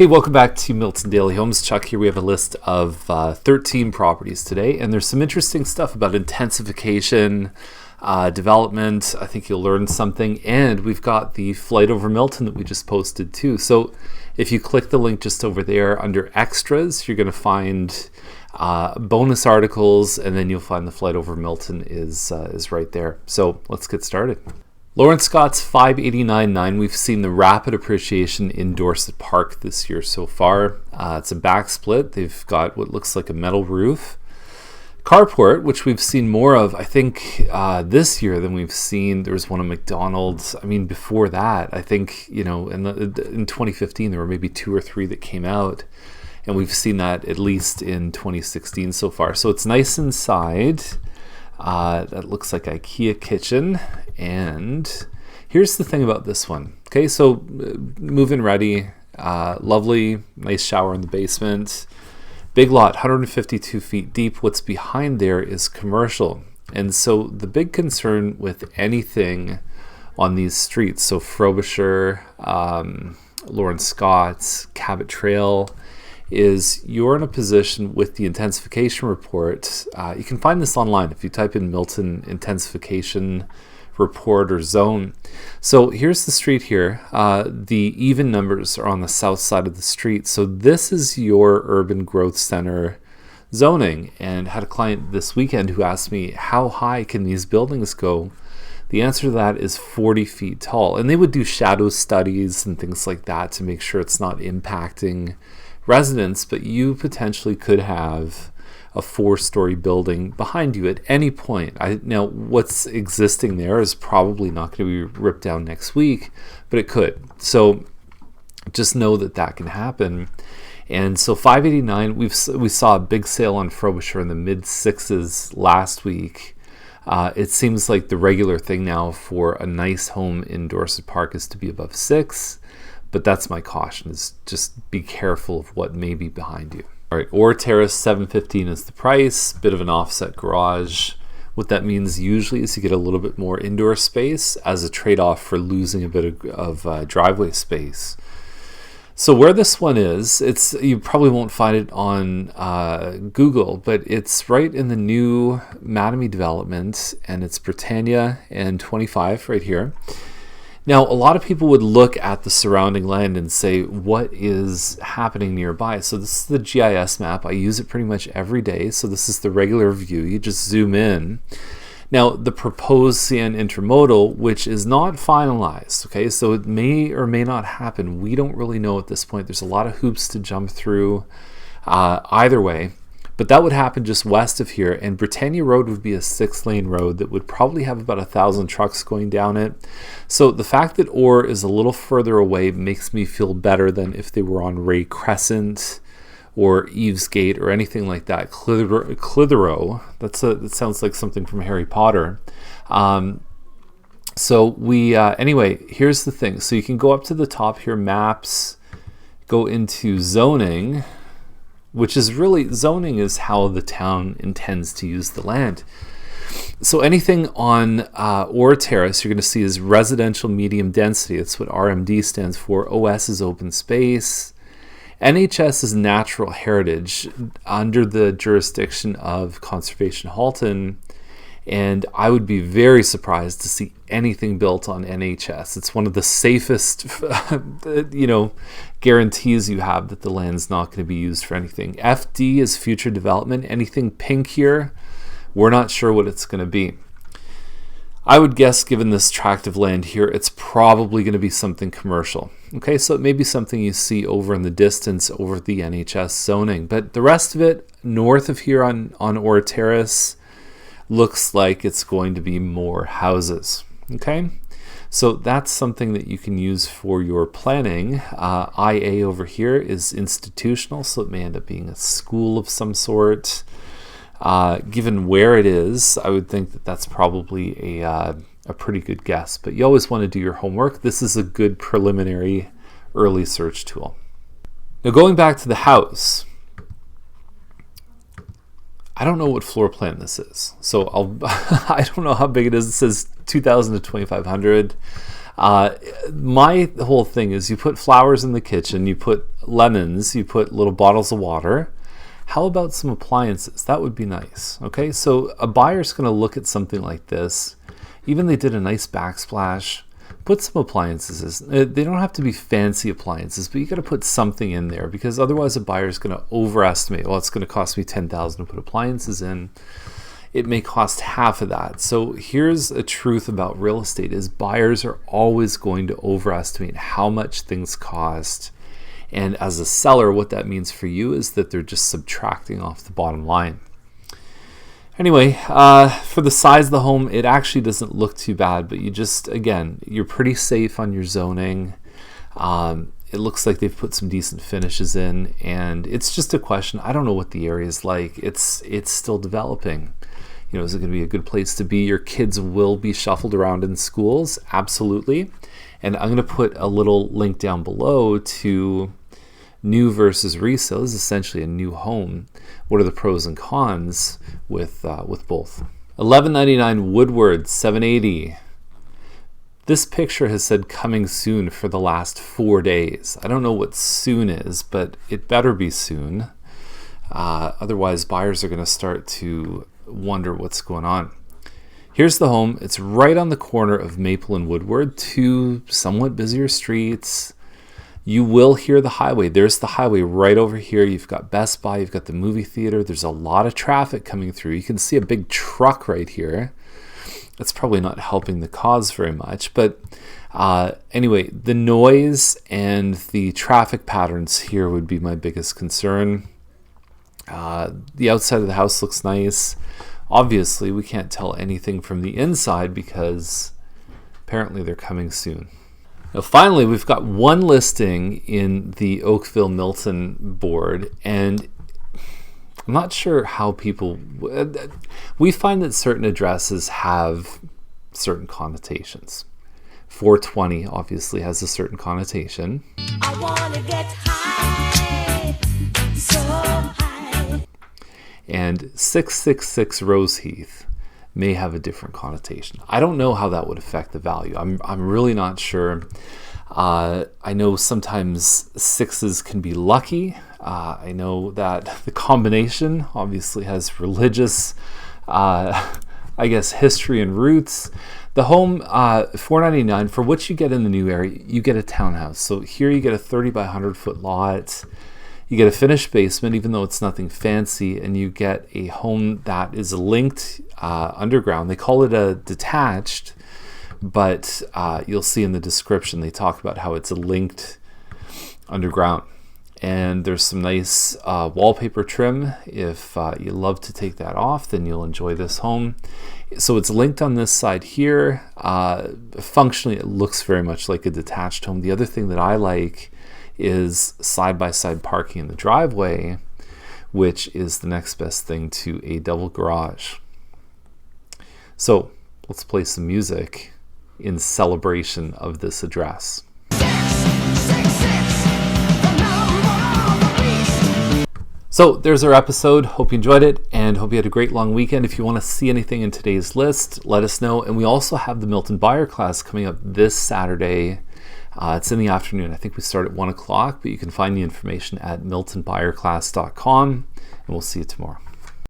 Hey, welcome back to Milton Daily Homes. Chuck here. We have a list of 13 properties today, and there's some interesting stuff about intensification, development. I think you'll learn something, and we've got the flight over Milton that we just posted too. So if you click the link just over there under extras, you're going to find bonus articles, and then you'll find the flight over Milton is right there. So let's get started. Lorne Scots 589.9. We've seen the rapid appreciation in Dorset Park this year so far. It's a back split. They've got what looks like a metal roof. Carport, which we've seen more of, I think, this year than we've seen. There was one at McDonald's. I mean, before that, I think, in 2015, there were maybe 2 or 3 that came out. And we've seen that at least in 2016 so far. So it's nice inside. That looks like IKEA kitchen. And here's the thing about this one. Okay, so move-in ready, lovely, nice shower in the basement. Big lot, 152 feet deep. What's behind there is commercial. And so the big concern with anything on these streets, so Frobisher, Lorne Scots, Cabot Trail, is you're in a position with the intensification report. You can find this online if you type in Milton intensification report or zone. So here's the street here. The even numbers are on the south side of the street. So this is your urban growth center zoning. And had a client this weekend who asked me, how high can these buildings go? The answer to that is 40 feet tall. And they would do shadow studies and things like that to make sure it's not impacting residents, but you potentially could have a 4-story building behind you at any point. Now, what's existing there is probably not going to be ripped down next week, but it could. So just know that can happen. And so 589, we saw a big sale on Frobisher in the mid-6s last week. It seems like the regular thing now for a nice home in Dorset Park is to be above 6. But that's my caution, is just be careful of what may be behind you. All right, Orr Terrace, $715 is the price, bit of an offset garage. What that means usually is you get a little bit more indoor space as a trade-off for losing a bit of driveway space. So where this one is, you probably won't find it on Google, but it's right in the new Mattamy development, and it's Britannia and 25 right here. Now, a lot of people would look at the surrounding land and say, what is happening nearby? So this is the GIS map. I use it pretty much every day. So this is the regular view. You just zoom in. Now, the proposed CN intermodal, which is not finalized, okay? So it may or may not happen. We don't really know at this point. There's a lot of hoops to jump through either way. But that would happen just west of here, and Britannia Road would be a 6-lane road that would probably have about 1,000 trucks going down it. So the fact that Orr is a little further away makes me feel better than if they were on Ray Crescent or Eves Gate or anything like that. Clitheroe, that sounds like something from Harry Potter. So we, anyway, here's the thing. So you can go up to the top here, maps, go into zoning, which is really, zoning is how the town intends to use the land. So anything on Orr Terrace, you're going to see is residential medium density. That's what RMD stands for. OS is open space. NHS is natural heritage under the jurisdiction of Conservation Halton. And I would be very surprised to see anything built on NHS. It's one of the safest, guarantees you have that the land's not going to be used for anything. FD is future development. Anything pink here, we're not sure what it's going to be. I would guess, given this tract of land here, it's probably going to be something commercial. Okay, so it may be something you see over in the distance over the NHS zoning. But the rest of it, north of here on Orr Terrace, looks like it's going to be more houses. Okay, so that's something that you can use for your planning. IA over here is institutional, so it may end up being a school of some sort. Given where it is, I would think that that's probably a pretty good guess, but you always want to do your homework. This is a good preliminary early search tool. Now, going back to the house, I don't know what floor plan this is, so I don't know how big it is. It says 2,000 to 2,500. My whole thing is you put flowers in the kitchen, you put lemons, you put little bottles of water. How about some appliances? That would be nice. Okay, so a buyer's going to look at something like this. Even they did a nice backsplash. Put some appliances. They don't have to be fancy appliances, but you got to put something in there, because otherwise a buyer's going to overestimate. Well, it's going to cost me $10,000 to put appliances in. It may cost half of that. So here's a truth about real estate: is buyers are always going to overestimate how much things cost. And as a seller, what that means for you is that they're just subtracting off the bottom line. Anyway, for the size of the home, it actually doesn't look too bad, but you're pretty safe on your zoning. It looks like they've put some decent finishes in, and it's just a question. I don't know what the area is like. It's still developing. Is it going to be a good place to be? Your kids will be shuffled around in schools, absolutely. And I'm going to put a little link down below to new versus resale. This is essentially a new home. What are the pros and cons with both? $11.99 Woodward 780. This picture has said coming soon for the last 4 days. I don't know what soon is, but it better be soon. Otherwise, buyers are going to start to wonder what's going on. Here's the home. It's right on the corner of Maple and Woodward, two somewhat busier streets. You will hear the highway. There's the highway right over here. You've got Best Buy, you've got the movie theater. There's a lot of traffic coming through. You can see a big truck right here. That's probably not helping the cause very much. But anyway, the noise and the traffic patterns here would be my biggest concern. The outside of the house looks nice. Obviously, we can't tell anything from the inside because apparently they're coming soon. Now, finally, we've got one listing in the Oakville Milton board, and I'm not sure how people... We find that certain addresses have certain connotations. 420 obviously has a certain connotation. I want to get high, so high. And 666 Roseheath may have a different connotation. I don't know how that would affect the value. I'm really not sure. I know sometimes sixes can be lucky. I know that the combination obviously has religious, history and roots. The home, $499, for what you get in the new area, you get a townhouse. So here you get a 30 by 100 foot lot. You get a finished basement, even though it's nothing fancy, and you get a home that is linked underground. They call it a detached, but you'll see in the description they talk about how it's linked underground. And there's some nice wallpaper trim. If you love to take that off, then you'll enjoy this home. So it's linked on this side here. Functionally, it looks very much like a detached home. The other thing that I like is side-by-side parking in the driveway, which is the next best thing to a double garage. So let's play some music in celebration of this address. 666, so there's our episode. Hope you enjoyed it and hope you had a great long weekend. If you want to see anything in today's list, let us know. And we also have the Milton buyer class coming up this Saturday. It's in the afternoon. I think we start at 1 o'clock, but you can find the information at miltonbuyerclass.com, and we'll see you tomorrow.